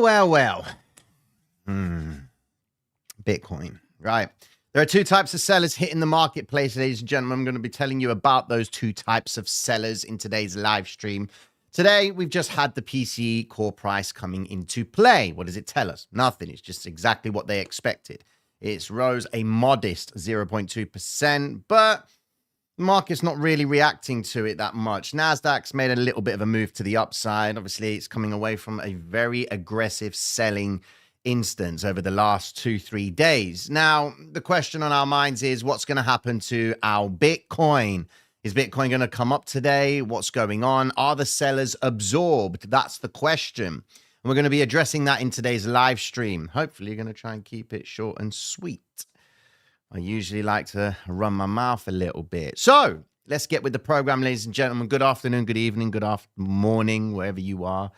Well. Bitcoin, right? There are two types of sellers hitting the marketplace, ladies and gentlemen. I'm going to be telling you about those two types of sellers in today's live stream. Today, we've just had the PCE core price coming into play. What does it tell us? Nothing. It's just exactly what they expected. It's rose a modest 0.2%, but the market's not really reacting to it that much. Nasdaq's made a little bit of a move to the upside. Obviously, it's coming away from a very aggressive selling instance over the last 2-3 days. Now, the question on our minds is what's going to happen to our Bitcoin? Is Bitcoin going to come up today? What's going on? Are the sellers absorbed? That's the question. And we're going to be addressing that in today's live stream. Hopefully, you're going to try and keep it short and sweet. I usually like to run my mouth a little bit. So let's get with the program, ladies and gentlemen. Good afternoon, good evening, good morning, wherever you are.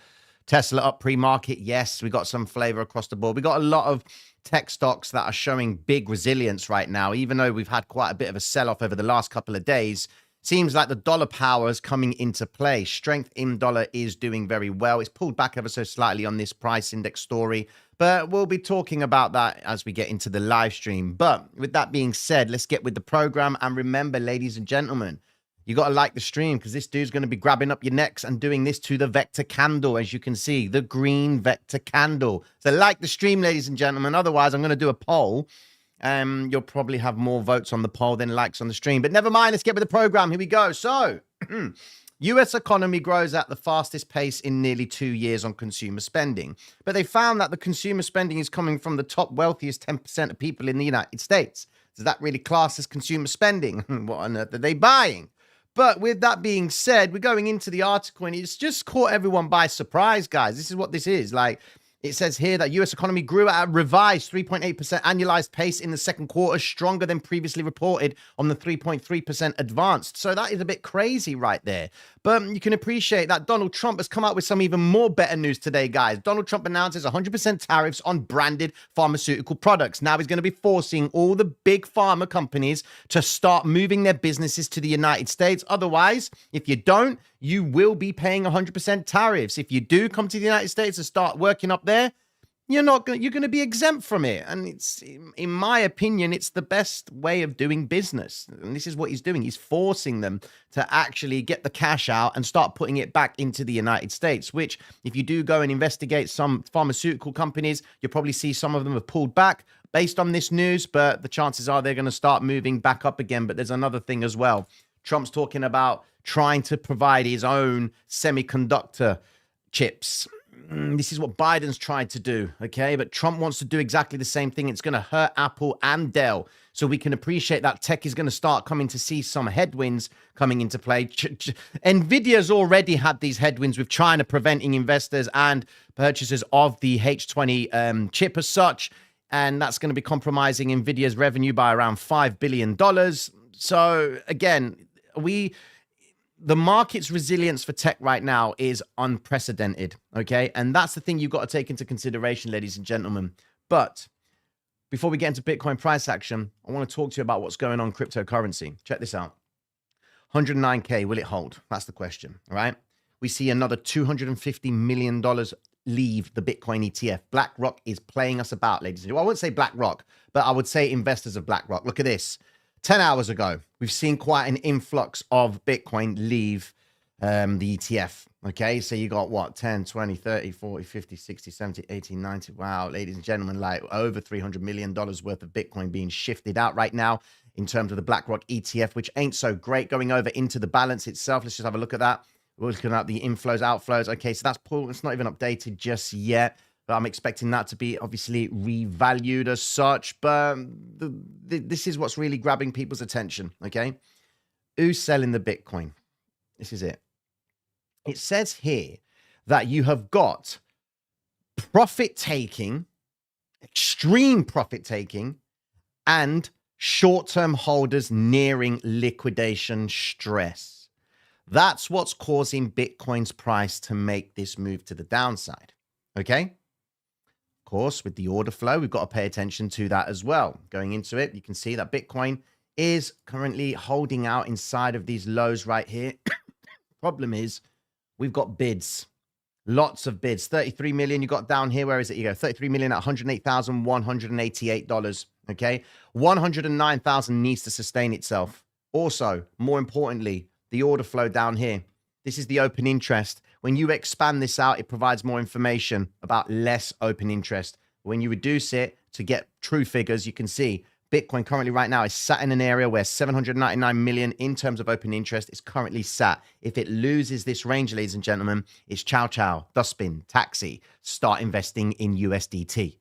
Tesla up pre-market. Yes, we got some flavor across the board. We got a lot of tech stocks that are showing big resilience right now, even though we've had quite a bit of a sell-off over the last couple of days. Seems like the dollar power is coming into play. Strength in dollar is doing very well. It's pulled back ever so slightly on this price index story, but we'll be talking about that as we get into the live stream. But with that being said, let's get with the program. And remember, ladies and gentlemen, you got to like the stream because this dude's going to be grabbing up your necks and doing this to the vector candle, as you can see, the green vector candle. So like the stream, ladies and gentlemen. Otherwise, I'm going to do a poll. You'll probably have more votes on the poll than likes on the stream. But never mind, let's get with the program. Here we go. So, U.S. economy grows at the fastest pace in nearly 2 years on consumer spending. But they found that the consumer spending is coming from the top wealthiest 10% of people in the United States. Does that really class as consumer spending? What on earth are they buying? But with that being said, we're going into the article and it's just caught everyone by surprise, guys. This is what this is. Like, it says here that U.S. economy grew at a revised 3.8% annualized pace in the second quarter, stronger than previously reported on the 3.3% advanced. So that is a bit crazy right there. But you can appreciate that Donald Trump has come out with some even more better news today, guys. Donald Trump announces 100% tariffs on branded pharmaceutical products. Now he's going to be forcing all the big pharma companies to start moving their businesses to the United States. Otherwise, if you don't, you will be paying 100% tariffs. If you do come to the United States and start working up there, you're going to be exempt from it. And it's, in my opinion, it's the best way of doing business. And this is what he's doing. He's forcing them to actually get the cash out and start putting it back into the United States, which if you do go and investigate some pharmaceutical companies, you'll probably see some of them have pulled back based on this news, but the chances are they're going to start moving back up again. But there's another thing as well. Trump's talking about trying to provide his own semiconductor chips. This is what Biden's tried to do, okay? But Trump wants to do exactly the same thing. It's going to hurt Apple and Dell. So we can appreciate that tech is going to start coming to see some headwinds coming into play. NVIDIA's already had these headwinds with China preventing investors and purchasers of the H20 chip as such. And that's going to be compromising NVIDIA's revenue by around $5 billion. So again, the market's resilience for tech right now is unprecedented, okay? And that's the thing you've got to take into consideration, ladies and gentlemen. But before we get into Bitcoin price action, I want to talk to you about what's going on in cryptocurrency. Check this out. 109K, will it hold? That's the question, all right? We see another $250 million leave the Bitcoin ETF. BlackRock is playing us about, ladies and gentlemen. Well, I wouldn't say BlackRock, but I would say investors of BlackRock. Look at this. 10 hours ago, we've seen quite an influx of Bitcoin leave the ETF. Okay, so you got what? 10, 20, 30, 40, 50, 60, 70, 80, 90. Wow, ladies and gentlemen, like over $300 million worth of Bitcoin being shifted out right now in terms of the BlackRock ETF, which ain't so great. Going over into the balance itself, let's just have a look at that. We're looking at the inflows, outflows. Okay, so that's pulled. It's not even updated just yet. But I'm expecting that to be obviously revalued as such. But this is what's really grabbing people's attention, okay? Who's selling the Bitcoin? This is it. It says here that you have got profit-taking, extreme profit-taking, and short-term holders nearing liquidation stress. That's what's causing Bitcoin's price to make this move to the downside, okay? Course, with the order flow, we've got to pay attention to that as well. Going into it, you can see that Bitcoin is currently holding out inside of these lows right here. Problem is, we've got bids. Lots of bids. 33 million you got down here. Where is it? You go 33 million at $108,188. Okay. 109,000 needs to sustain itself. Also, more importantly, the order flow down here. This is the open interest. When you expand this out, it provides more information about less open interest. When you reduce it to get true figures, you can see Bitcoin currently right now is sat in an area where 799 million in terms of open interest is currently sat. If it loses this range, ladies and gentlemen, it's chow chow, dustbin, taxi, start investing in USDT.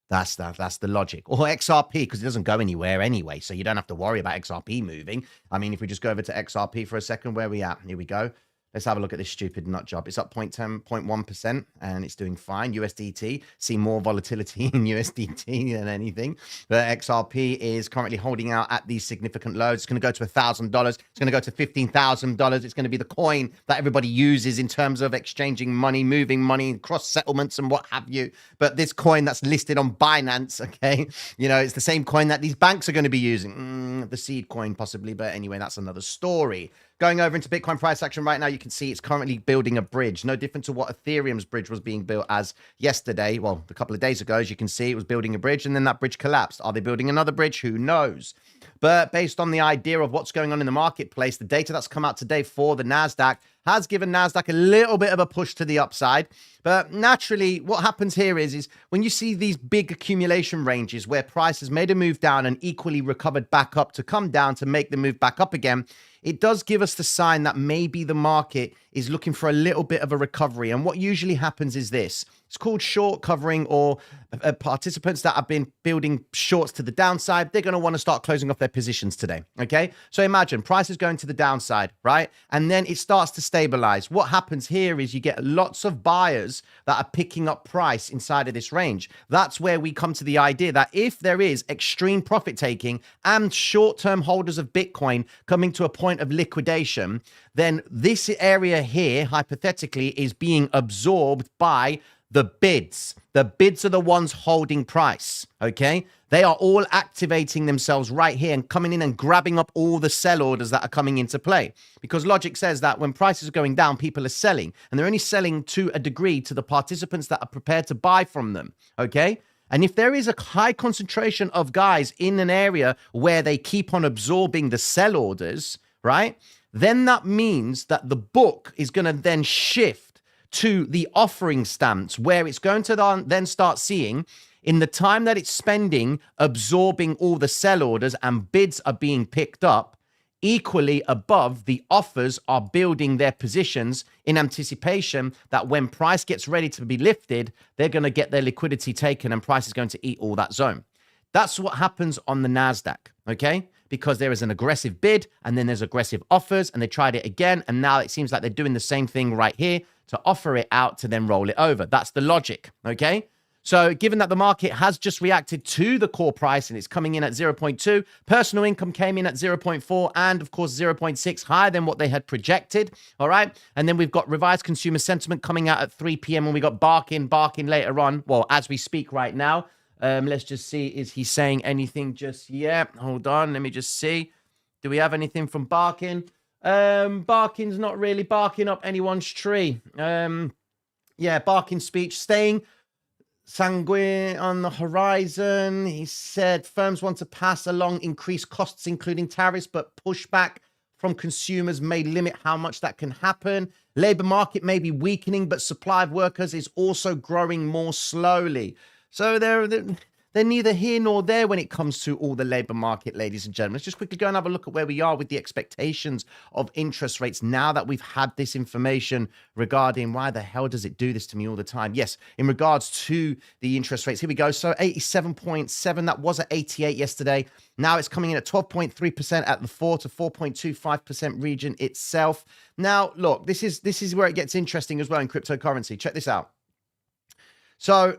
That's the logic. Or XRP, because it doesn't go anywhere anyway, so you don't have to worry about XRP moving. I mean, if we just go over to XRP for a second, where are we at? Here we go. Let's have a look at this stupid nut job. It's up 0.1%, and it's doing fine. USDT, see more volatility in USDT than anything. But XRP is currently holding out at these significant lows. It's going to go to $1,000. It's going to go to $15,000. It's going to be the coin that everybody uses in terms of exchanging money, moving money, cross settlements and what have you. But this coin that's listed on Binance, okay, you know, it's the same coin that these banks are going to be using. The seed coin possibly, but anyway, that's another story. Going over into Bitcoin price action right now, you can see it's currently building a bridge. No different to what Ethereum's bridge was being built as yesterday. Well, a couple of days ago, as you can see, it was building a bridge, and then that bridge collapsed. Are they building another bridge? Who knows? But based on the idea of what's going on in the marketplace, the data that's come out today for the NASDAQ has given NASDAQ a little bit of a push to the upside. But naturally, what happens here is when you see these big accumulation ranges where price has made a move down and equally recovered back up to come down to make the move back up again, it does give us the sign that maybe the market is looking for a little bit of a recovery. And what usually happens is this. It's called short covering, or participants that have been building shorts to the downside, they're going to want to start closing off their positions today, okay? So imagine price is going to the downside, right? And then it starts to stabilize. What happens here is you get lots of buyers that are picking up price inside of this range. That's where we come to the idea that if there is extreme profit taking and short-term holders of Bitcoin coming to a point of liquidation, then this area here, hypothetically, is being absorbed by the bids. The bids are the ones holding price, okay? They are all activating themselves right here and coming in and grabbing up all the sell orders that are coming into play. Because logic says that when prices are going down, people are selling. And they're only selling to a degree to the participants that are prepared to buy from them, okay? And if there is a high concentration of guys in an area where they keep on absorbing the sell orders, right? Then that means that the book is going to then shift to the offering stance, where it's going to then start seeing in the time that it's spending absorbing all the sell orders and bids are being picked up, equally above the offers are building their positions in anticipation that when price gets ready to be lifted, they're going to get their liquidity taken and price is going to eat all that zone. That's what happens on the NASDAQ, okay? Because there is an aggressive bid and then there's aggressive offers, and they tried it again, and now it seems like they're doing the same thing right here to offer it out to then roll it over. That's the logic, okay? So given that the market has just reacted to the core price and it's coming in at 0.2, personal income came in at 0.4 and, of course, 0.6 higher than what they had projected, all right? And then we've got revised consumer sentiment coming out at 3 p.m. and we got barking later on, well, as we speak right now. Let's just see, is he saying anything just yet? Hold on, let me just see. Do we have anything from Barkin? Barkin's not really barking up anyone's tree. Yeah, Barkin's speech, staying sanguine on the horizon. He said firms want to pass along increased costs, including tariffs, but pushback from consumers may limit how much that can happen. Labor market may be weakening, but supply of workers is also growing more slowly. So they're neither here nor there when it comes to all the labor market, ladies and gentlemen. Let's just quickly go and have a look at where we are with the expectations of interest rates now that we've had this information regarding why the hell does it do this to me all the time? Yes, in regards to the interest rates, here we go. So 87.7, that was at 88 yesterday. Now it's coming in at 12.3% at the 4 to 4.25% region itself. Now, look, this is where it gets interesting as well in cryptocurrency. Check this out. So,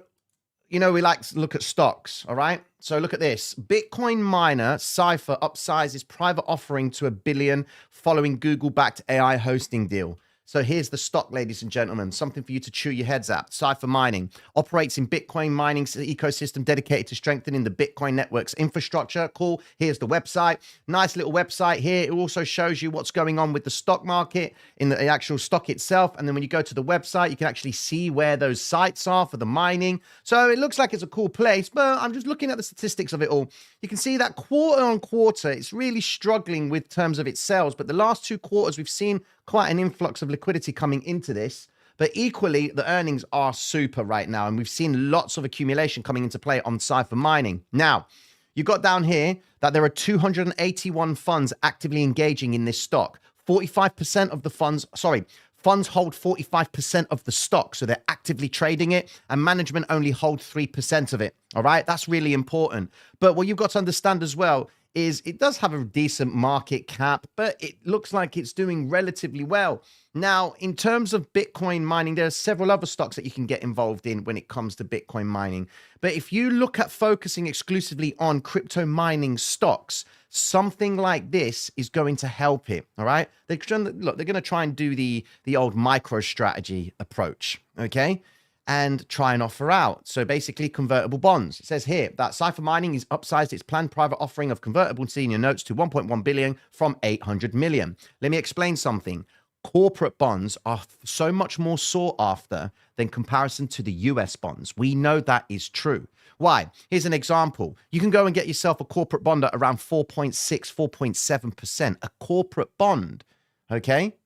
you know, we like to look at stocks, all right? So look at this. Bitcoin miner Cypher upsizes private offering to $1 billion following Google-backed AI hosting deal. So here's the stock, ladies and gentlemen, something for you to chew your heads at. Cypher Mining operates in Bitcoin mining ecosystem dedicated to strengthening the Bitcoin network's infrastructure. Cool. Here's the website. Nice little website here. It also shows you what's going on with the stock market in the actual stock itself. And then when you go to the website, you can actually see where those sites are for the mining. So it looks like it's a cool place, but I'm just looking at the statistics of it all. You can see that quarter on quarter, it's really struggling with terms of its sales. But the last 2 quarters, we've seen quite an influx of liquidity coming into this. But equally, the earnings are super right now. And we've seen lots of accumulation coming into play on Cypher Mining. Now, you got down here that there are 281 funds actively engaging in this stock. 45% of the funds hold 45% of the stock. So they're actively trading it, and management only hold 3% of it. All right. That's really important. But what you've got to understand as well is it does have a decent market cap, but it looks like it's doing relatively well. Now, in terms of Bitcoin mining, there are several other stocks that you can get involved in when it comes to Bitcoin mining. But if you look at focusing exclusively on crypto mining stocks, something like this is going to help it. All right. They're going to try and do the old micro strategy approach. Okay. And try and offer out. So basically convertible bonds. It says here that Cypher Mining has upsized its planned private offering of convertible senior notes to 1.1 billion from 800 million. Let me explain something. Corporate bonds are so much more sought after than comparison to the US bonds. We know that is true. Why? Here's an example. You can go and get yourself a corporate bond at around 4.6, 4.7%. A corporate bond. Okay?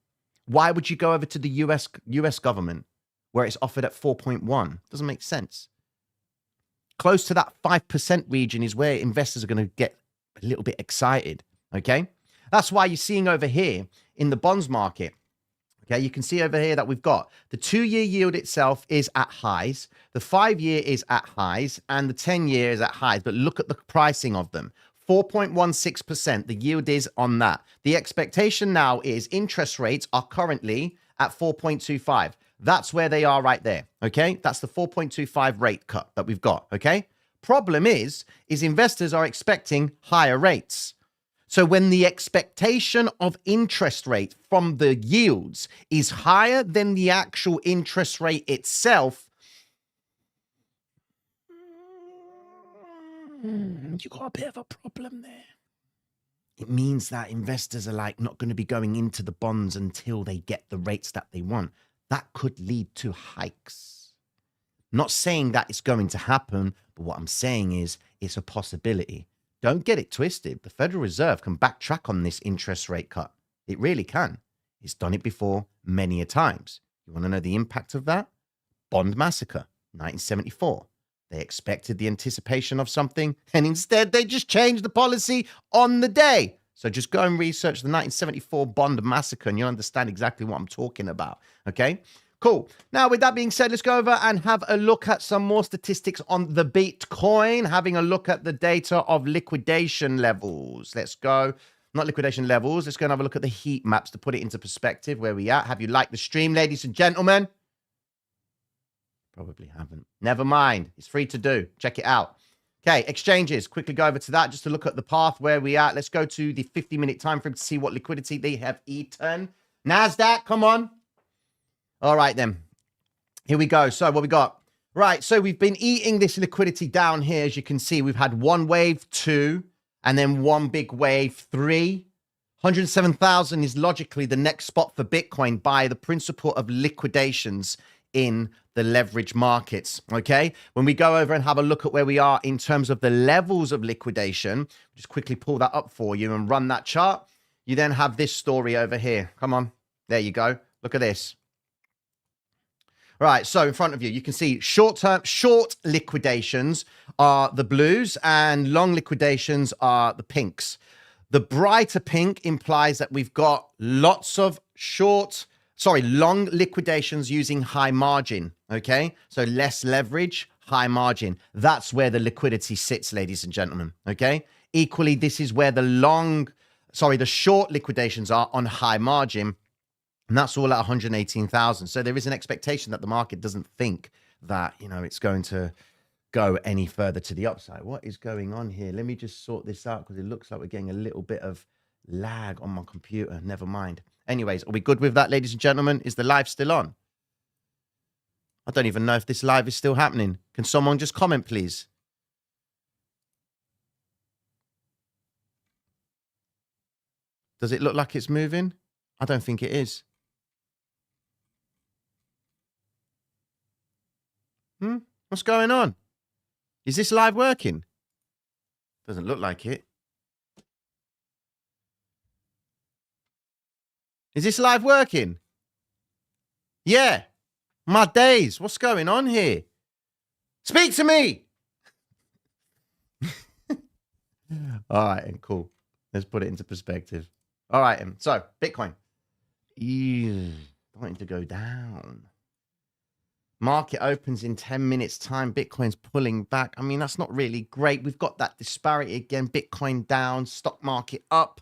Why would you go over to the US government where it's offered at 4.1? Doesn't make sense. Close to that 5% region is where investors are going to get a little bit excited, okay? That's why you're seeing over here in the bonds market, okay, you can see over here that we've got the 2-year yield itself is at highs, the 5-year is at highs, and the 10-year is at highs. But look at the pricing of them. 4.16%, the yield is on that. The expectation now is interest rates are currently at 4.25. That's where they are right there, okay? That's the 4.25 rate cut that we've got, okay? Problem is investors are expecting higher rates. So when the expectation of interest rate from the yields is higher than the actual interest rate itself, you got a bit of a problem there. It means that investors are like not going to be going into the bonds until they get the rates that they want. That could lead to hikes. I'm not saying that it's going to happen, but what I'm saying is it's a possibility. Don't get it twisted. The Federal Reserve can backtrack on this interest rate cut. It really can. It's done it before many a times. You want to know the impact of that? Bond massacre, 1974. They expected the anticipation of something, and instead they just changed the policy on the day. So just go and research the 1974 bond massacre and you'll understand exactly what I'm talking about. Okay, cool. Now, with that being said, let's go over and have a look at some more statistics on the Bitcoin, having a look at the data of liquidation levels. Let's go. Not liquidation levels. Let's go and have a look at the heat maps to put it into perspective where we at. Have you liked the stream, ladies and gentlemen? Probably haven't. Never mind. It's free to do. Check it out. Okay, exchanges. Quickly go over to that just to look at the path where we are. Let's go to the 50-minute time frame to see what liquidity they have eaten. NASDAQ, come on. All right, then. Here we go. So what we got? Right, so we've been eating this liquidity down here. As you can see, we've had one wave, 2, and then one big wave, 3. 107,000 is logically the next spot for Bitcoin by the principle of liquidations in the leverage markets, okay? When we go over and have a look at where we are in terms of the levels of liquidation, just quickly pull that up for you and run that chart. You then have this story over here. Come on. There you go. Look at this. All right, so in front of you, you can see short liquidations are the blues and long liquidations are the pinks. The brighter pink implies that we've got lots of long liquidations using high margin, okay? So less leverage, high margin. That's where the liquidity sits, ladies and gentlemen, okay? Equally, this is where the short liquidations are on high margin, and that's all at 118,000. So there is an expectation that the market doesn't think that, it's going to go any further to the upside. What is going on here? Let me just sort this out because it looks like we're getting a little bit of lag on my computer. Never mind. Anyways, are we good with that, ladies and gentlemen? Is the live still on? I don't even know if this live is still happening. Can someone just comment, please? Does it look like it's moving? I don't think it is. What's going on? Is this live working? Doesn't look like it. Is this live working? Yeah. My days. What's going on here? Speak to me. All right, cool. Let's put it into perspective. All right, so Bitcoin. Starting to go down. Market opens in 10 minutes time. Bitcoin's pulling back. I mean, that's not really great. We've got that disparity again. Bitcoin down, stock market up.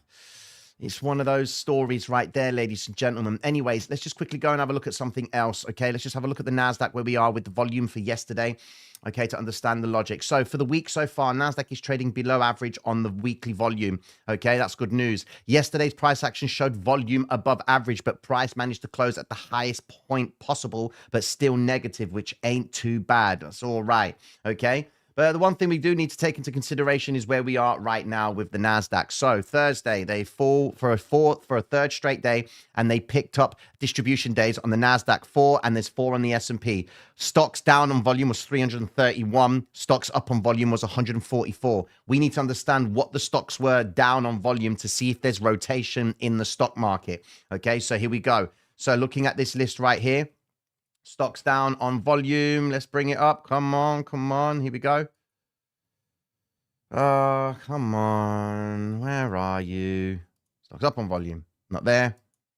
It's one of those stories right there, ladies and gentlemen. Anyways, let's just quickly go and have a look at something else, okay? Let's just have a look at the NASDAQ, where we are with the volume for yesterday, okay, to understand the logic. So for the week so far, NASDAQ is trading below average on the weekly volume, okay? That's good news. Yesterday's price action showed volume above average, but price managed to close at the highest point possible, but still negative, which ain't too bad. That's all right, okay? But the one thing we do need to take into consideration is where we are right now with the NASDAQ. So Thursday, they fall for a third straight day, and they picked up distribution days on the NASDAQ 4, and there's 4 on the S&P. Stocks down on volume was 331. Stocks up on volume was 144. We need to understand what the stocks were down on volume to see if there's rotation in the stock market. Okay, so here we go. So looking at this list right here, stocks down on volume. Let's bring it up. Come on, come on. Here we go. Oh, come on. Where are you? Stocks up on volume. Not there.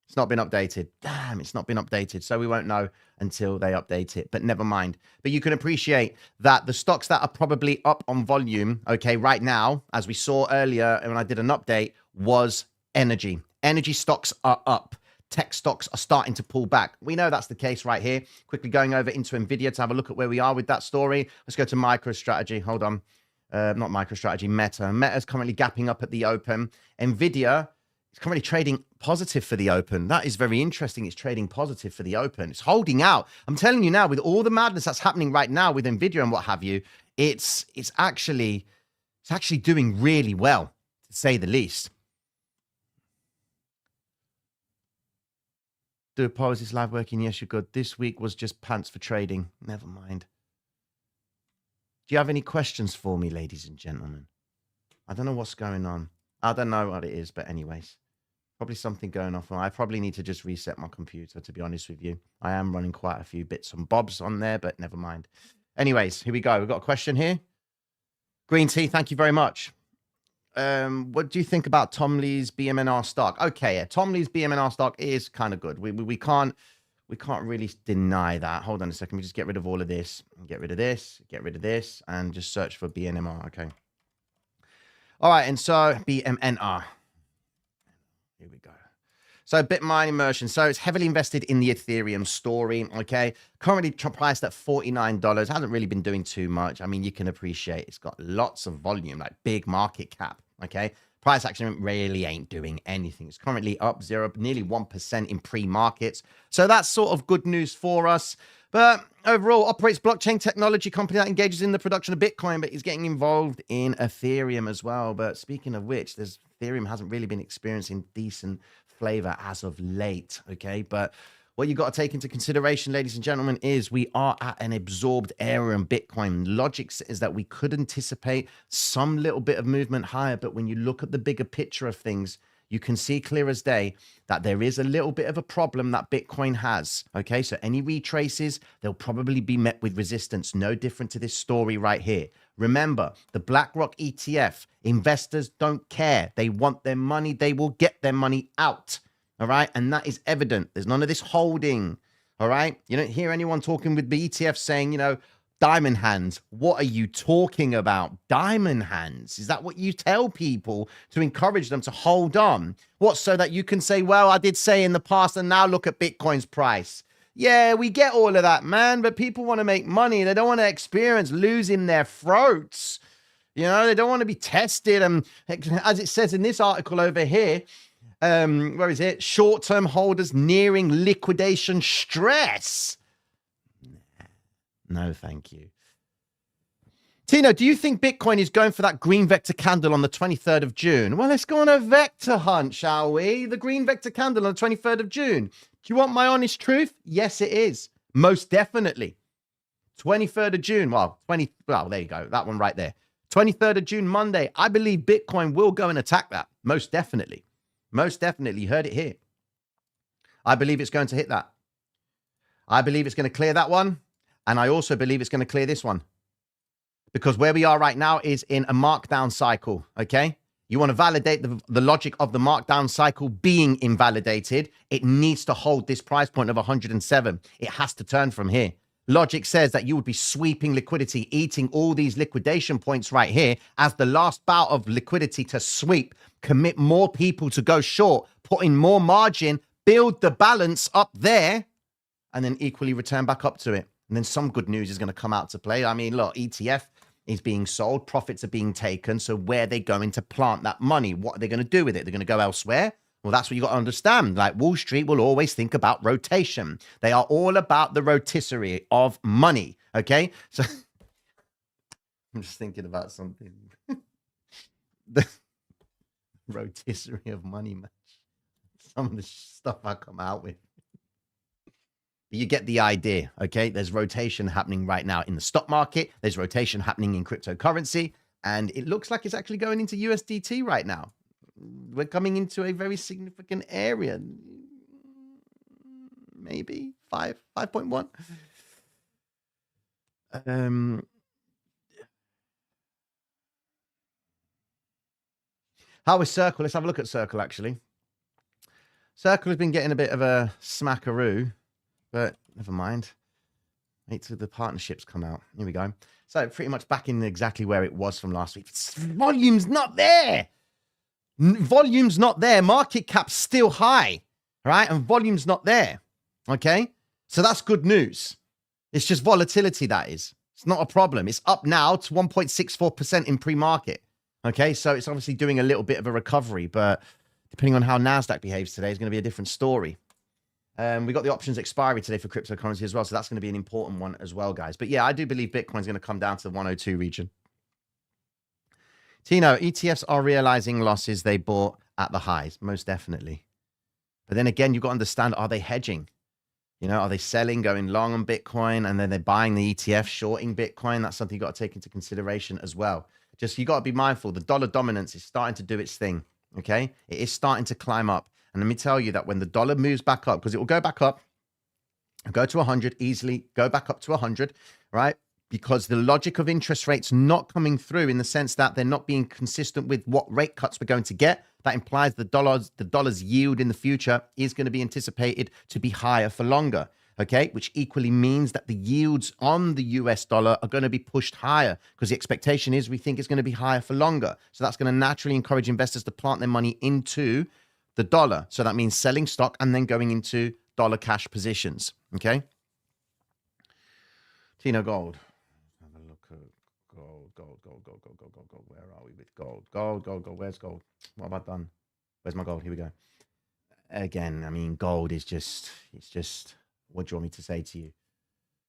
It's not been updated. Damn, it's not been updated. So we won't know until they update it. But never mind. But you can appreciate that the stocks that are probably up on volume, okay, right now, as we saw earlier when I did an update, was energy. Energy stocks are up. Tech stocks are starting to pull back. We know that's the case right here. Quickly going over into NVIDIA to have a look at where we are with that story. Let's go to MicroStrategy. Hold on. Not MicroStrategy, Meta. Meta's currently gapping up at the open. NVIDIA is currently trading positive for the open. That is very interesting. It's trading positive for the open. It's holding out. I'm telling you now, with all the madness that's happening right now with NVIDIA and what have you, it's actually doing really well, to say the least. Do apologize, is live working? Yes, you're good. This week was just pants for trading. Never mind. Do you have any questions for me, ladies and gentlemen? I don't know what's going on. I don't know what it is, but anyways, probably something going off. I probably need to just reset my computer, to be honest with you. I am running quite a few bits and bobs on there, but never mind. Anyways, here we go. We've got a question here. Green Tea, thank you very much. What do you think about Tom Lee's BMNR stock? Okay, yeah, Tom Lee's BMNR stock is kind of good. We can't really deny that. Hold on a second. We just get rid of all of this, get rid of this, get rid of this, and just search for BNMR. Okay. All right, and so BMNR. Here we go. So Bitmine immersion. So it's heavily invested in the Ethereum story, okay? Currently priced at $49. Hasn't really been doing too much. I mean, you can appreciate it's got lots of volume, like big market cap, okay? Price action really ain't doing anything. It's currently up nearly 1% in pre-markets. So that's sort of good news for us. But overall, operates blockchain technology company that engages in the production of Bitcoin, but is getting involved in Ethereum as well. But speaking of which, Ethereum hasn't really been experiencing decent flavor as of late, okay? But what you got to take into consideration, ladies and gentlemen, is we are at an absorbed era in Bitcoin. Logic is that we could anticipate some little bit of movement higher, but when you look at the bigger picture of things, you can see clear as day that there is a little bit of a problem that Bitcoin has, okay? So any retraces, they'll probably be met with resistance, no different to this story right here. Remember, the BlackRock ETF, investors don't care. They want their money. They will get their money out, all right? And that is evident. There's none of this holding, all right? You don't hear anyone talking with the ETF saying, you know, diamond hands. What are you talking about? Diamond hands. Is that what you tell people to encourage them to hold on? What, so that you can say, well, I did say in the past, and now look at Bitcoin's price. Yeah, we get all of that, man, but people want to make money. They don't want to experience losing their throats. You know, they don't want to be tested. And as it says in this article over here, Where is it? Short-term holders nearing liquidation stress. No, thank you. Tino, do you think Bitcoin is going for that green vector candle on the 23rd of June? Well, let's go on a vector hunt, shall we? The green vector candle on the 23rd of June. Do you want my honest truth? Yes, it is. Most definitely. 23rd of June. Well, there you go. That one right there. 23rd of June, Monday. I believe Bitcoin will go and attack that. Most definitely. Most definitely. You heard it here. I believe it's going to hit that. I believe it's going to clear that one. And I also believe it's going to clear this one. Because where we are right now is in a markdown cycle, okay? You want to validate the logic of the markdown cycle being invalidated. It needs to hold this price point of 107. It has to turn from here. Logic says that you would be sweeping liquidity, eating all these liquidation points right here as the last bout of liquidity to sweep, commit more people to go short, put in more margin, build the balance up there, and then equally return back up to it. And then some good news is going to come out to play. I mean, look, ETF is being sold. Profits are being taken. So where are they going to plant that money? What are they going to do with it? They're going to go elsewhere? Well, that's what you got to understand. Like Wall Street will always think about rotation. They are all about the rotisserie of money. Okay? So I'm just thinking about something. The rotisserie of money match. Some of the stuff I come out with. You get the idea, okay? There's rotation happening right now in the stock market. There's rotation happening in cryptocurrency. And it looks like it's actually going into USDT right now. We're coming into a very significant area. Maybe 5.1. How is Circle? Let's have a look at Circle, actually. Circle has been getting a bit of a smackaroo. But never mind. Wait till the partnerships come out. Here we go. So pretty much back in exactly where it was from last week. Volume's not there. Volume's not there. Market cap's still high. Right? And volume's not there. Okay? So that's good news. It's just volatility, that is. It's not a problem. It's up now to 1.64% in pre-market. Okay? So it's obviously doing a little bit of a recovery. But depending on how NASDAQ behaves today, is going to be a different story. We got the options expiry today for cryptocurrency as well. So that's going to be an important one as well, guys. But yeah, I do believe Bitcoin's going to come down to the 102 region. Tino, ETFs are realizing losses they bought at the highs. Most definitely. But then again, you've got to understand, are they hedging? You know, are they selling, going long on Bitcoin, and then they're buying the ETF, shorting Bitcoin? That's something you've got to take into consideration as well. Just, you got to be mindful. The dollar dominance is starting to do its thing. Okay. It is starting to climb up. And let me tell you that when the dollar moves back up, because it will go back up, go to 100 easily, go back up to 100, right? Because the logic of interest rates not coming through in the sense that they're not being consistent with what rate cuts we're going to get. That implies the dollar's yield in the future is going to be anticipated to be higher for longer. Okay, which equally means that the yields on the US dollar are going to be pushed higher because the expectation is we think it's going to be higher for longer. So that's going to naturally encourage investors to plant their money into the dollar. So that means selling stock and then going into dollar cash positions. Okay. Tino, gold. Have a look at gold. Where are we with gold? Gold. Where's gold? What have I done? Where's my gold? Here we go. Again, I mean, gold is just, what do you want me to say to you?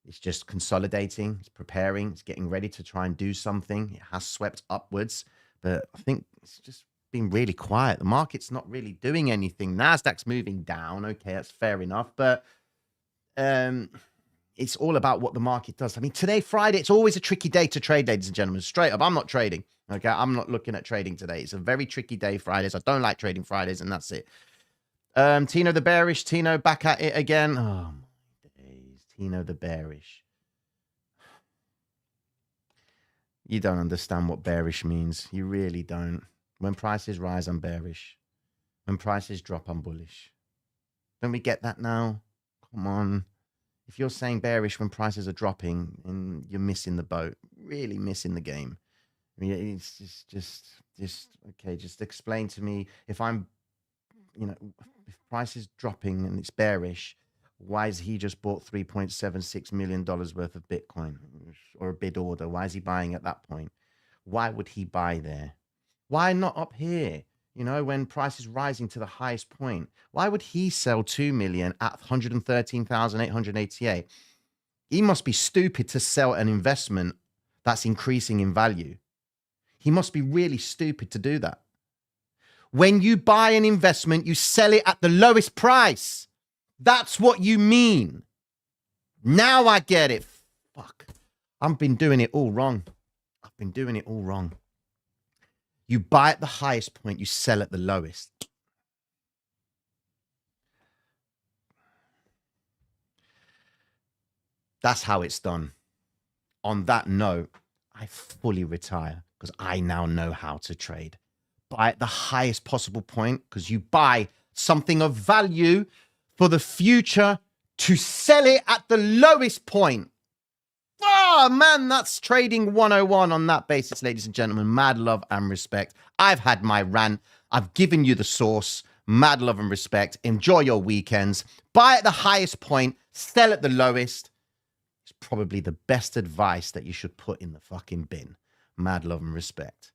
It's just consolidating. It's preparing. It's getting ready to try and do something. It has swept upwards, but I think it's just been really quiet. The market's not really doing anything. NASDAQ's moving down. Okay, that's fair enough. But it's all about what the market does. I mean, today, Friday, it's always a tricky day to trade, ladies and gentlemen. Straight up, I'm not trading. Okay, I'm not looking at trading today. It's a very tricky day, Fridays. I don't like trading Fridays, and that's it. Tino the bearish. Tino back at it again. Oh, my days. Tino the bearish. You don't understand what bearish means. You really don't. When prices rise, I'm bearish. When prices drop, I'm bullish. Don't we get that now? Come on. If you're saying bearish when prices are dropping, and you're missing the boat, really missing the game. I mean, it's just okay. Just explain to me if I'm, if price is dropping and it's bearish, why has he just bought $3.76 million worth of Bitcoin or a bid order? Why is he buying at that point? Why would he buy there? Why not up here? You know, when price is rising to the highest point, why would he sell 2 million at 113,888? He must be stupid to sell an investment that's increasing in value. He must be really stupid to do that. When you buy an investment, you sell it at the lowest price. That's what you mean. Now I get it. Fuck. I've been doing it all wrong. I've been doing it all wrong. You buy at the highest point, you sell at the lowest. That's how it's done. On that note, I fully retire because I now know how to trade. Buy at the highest possible point because you buy something of value for the future to sell it at the lowest point. Oh, man, that's trading 101 on that basis, ladies and gentlemen. Mad love and respect. I've had my rant. I've given you the source. Mad love and respect. Enjoy your weekends. Buy at the highest point. Sell at the lowest. It's probably the best advice that you should put in the fucking bin. Mad love and respect.